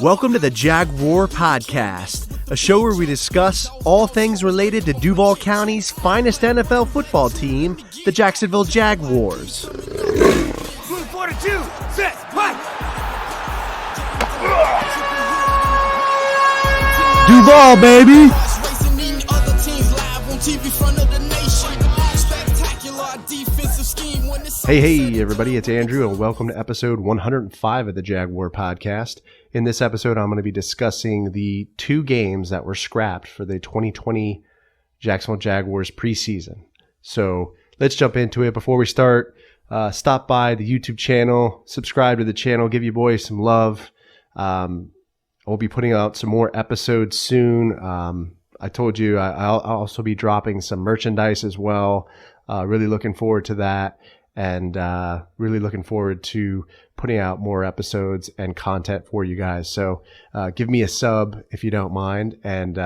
Welcome to the Jaguar Podcast, a show where we discuss all things related to Duval County's finest NFL football team, the Jacksonville Jaguars. Move 42, set, fight! Duval, baby! Hey, everybody, it's Andrew, and welcome to episode 105 of the Jaguar Podcast. In this episode, I'm going to be discussing the two games that were scrapped for the 2020 Jacksonville Jaguars preseason. So let's jump into it. Before we start, stop by the YouTube channel, subscribe to the channel, give you boys some love. I'll be putting out some more episodes soon. I told you I'll also be dropping some merchandise as well. Really looking forward to that. And really looking forward to putting out more episodes and content for you guys. So give me a sub if you don't mind, and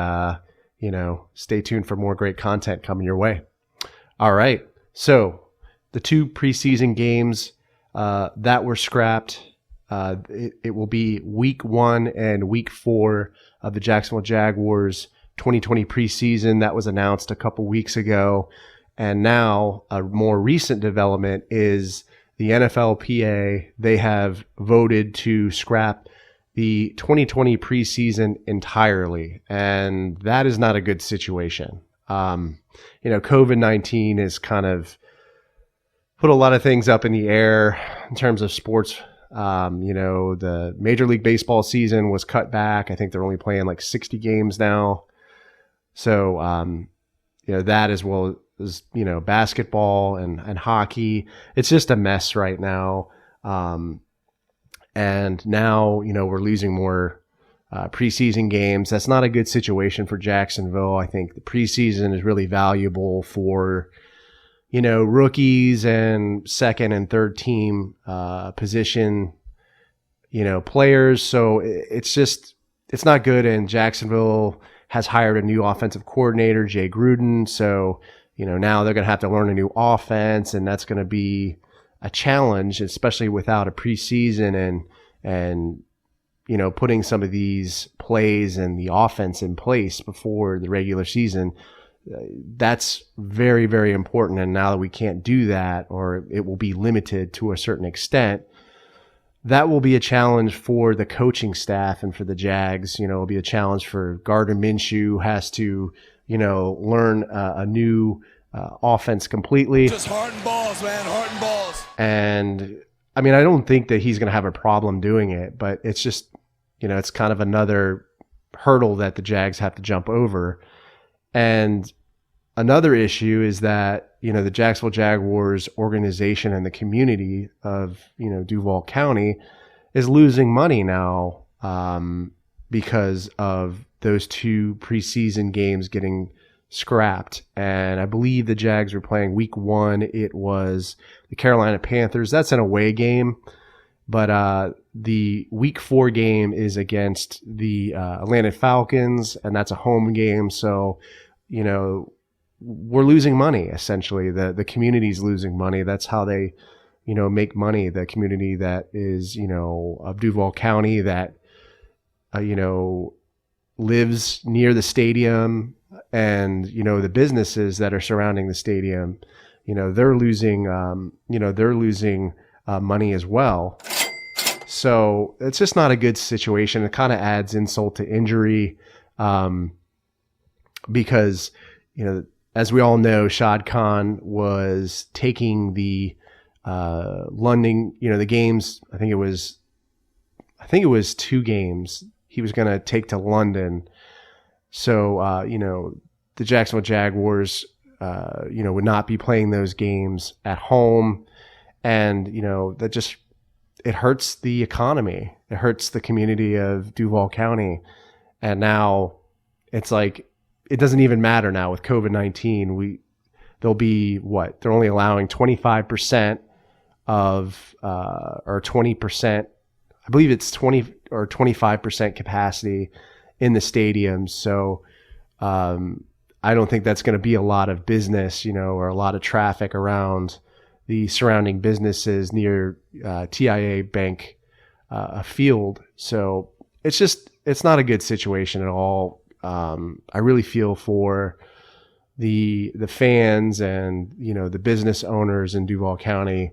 stay tuned for more great content coming your way. All right, so the two preseason games that were scrapped, it will be Week 1 and Week 4 of the Jacksonville Jaguars 2020 preseason. That was announced a couple weeks ago. And now a more recent development is the NFLPA. They have voted to scrap the 2020 preseason entirely. And that is not a good situation. COVID-19 has kind of put a lot of things up in the air in terms of sports. The Major League Baseball season was cut back. I think they're only playing like 60 games now. So, that as well as, basketball and hockey. It's just a mess right now. And now, we're losing more preseason games. That's not a good situation for Jacksonville. I think the preseason is really valuable for, rookies and second and third team position, players. So it's not good. And Jacksonville has hired a new offensive coordinator, Jay Gruden. So, now they're going to have to learn a new offense, and that's going to be a challenge, especially without a preseason and putting some of these plays and the offense in place before the regular season. That's very, very important. And now that we can't do that, or it will be limited to a certain extent, that will be a challenge for the coaching staff and for the Jags. It'll be a challenge for Gardner Minshew, who has to, learn a new offense completely. Just heart and balls, man, heart and balls. And I don't think that he's going to have a problem doing it, but it's just, it's kind of another hurdle that the Jags have to jump over. And another issue is that, the Jacksonville Jaguars organization and the community of, Duval County is losing money now because of those two preseason games getting scrapped. And I believe the Jags were playing Week 1. It was the Carolina Panthers. That's an away game. But the Week 4 game is against the Atlanta Falcons, and that's a home game. So, we're losing money, essentially. The community's losing money. That's how they, make money. The community that is, of Duval County that, lives near the stadium, and, the businesses that are surrounding the stadium, they're losing, money as well. So it's just not a good situation. It kind of adds insult to injury, because, as we all know, Shad Khan was taking the London, the games. I think it was 2 games he was going to take to London. So, the Jacksonville Jaguars, would not be playing those games at home. And, that just, it hurts the economy. It hurts the community of Duval County. And now it's like, it doesn't even matter now with COVID-19. They'll be they're only allowing 25% of, or 20%, I believe it's 20 or 25% capacity in the stadium. So, I don't think that's going to be a lot of business, or a lot of traffic around the surrounding businesses near TIA Bank field. So it's not a good situation at all. I really feel for the fans and, the business owners in Duval County,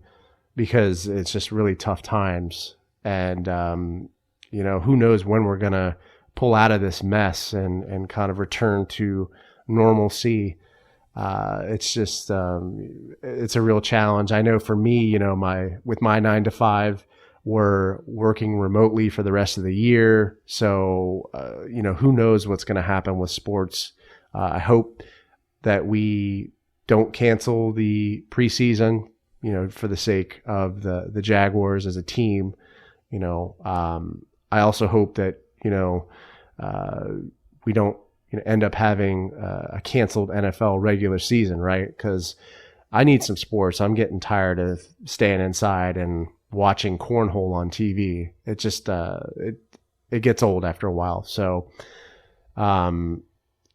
because it's just really tough times. And, who knows when we're going to pull out of this mess and kind of return to normalcy. It's just, it's a real challenge. I know for me, with my 9 to 5, we're working remotely for the rest of the year. So, who knows what's going to happen with sports. I hope that we don't cancel the preseason, for the sake of the Jaguars as a team. I also hope that, we don't end up having a canceled NFL regular season, right? Because I need some sports. I'm getting tired of staying inside and watching cornhole on TV. It just it gets old after a while. So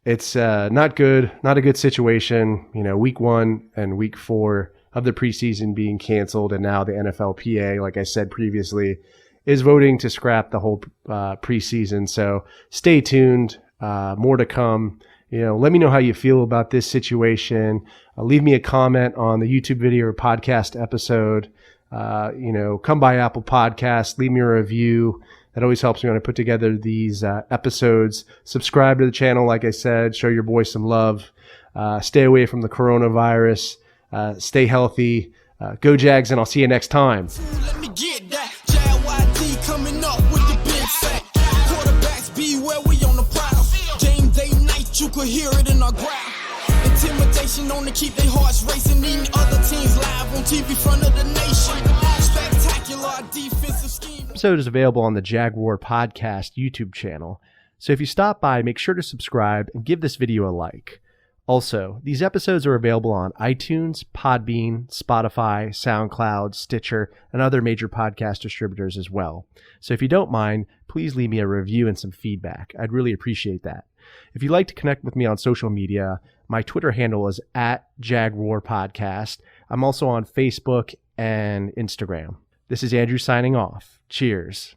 it's not good, not a good situation. Week 1 and week 4 of the preseason being canceled, and now the NFLPA, like I said previously, is voting to scrap the whole preseason. So stay tuned. More to come. Let me know how you feel about this situation. Leave me a comment on the YouTube video or podcast episode. Come by Apple Podcasts. Leave me a review. That always helps me when I put together these episodes. Subscribe to the channel, like I said. Show your boy some love. Stay away from the coronavirus. Stay healthy. Go Jags, and I'll see you next time. Let me get that. JYD coming up with the big sack. Quarterbacks beware, we on the prowl. Game day night, you could hear it in our growl. Intimidation on to keep their hearts racing. Eating other teams live on TV front of the nation. Spectacular defensive scheme. This episode is available on the Jaguar Podcast YouTube channel. So if you stop by, make sure to subscribe and give this video a like. Also, these episodes are available on iTunes, Podbean, Spotify, SoundCloud, Stitcher, and other major podcast distributors as well. So if you don't mind, please leave me a review and some feedback. I'd really appreciate that. If you'd like to connect with me on social media, my Twitter handle is @JagWarPodcast. I'm also on Facebook and Instagram. This is Andrew signing off. Cheers.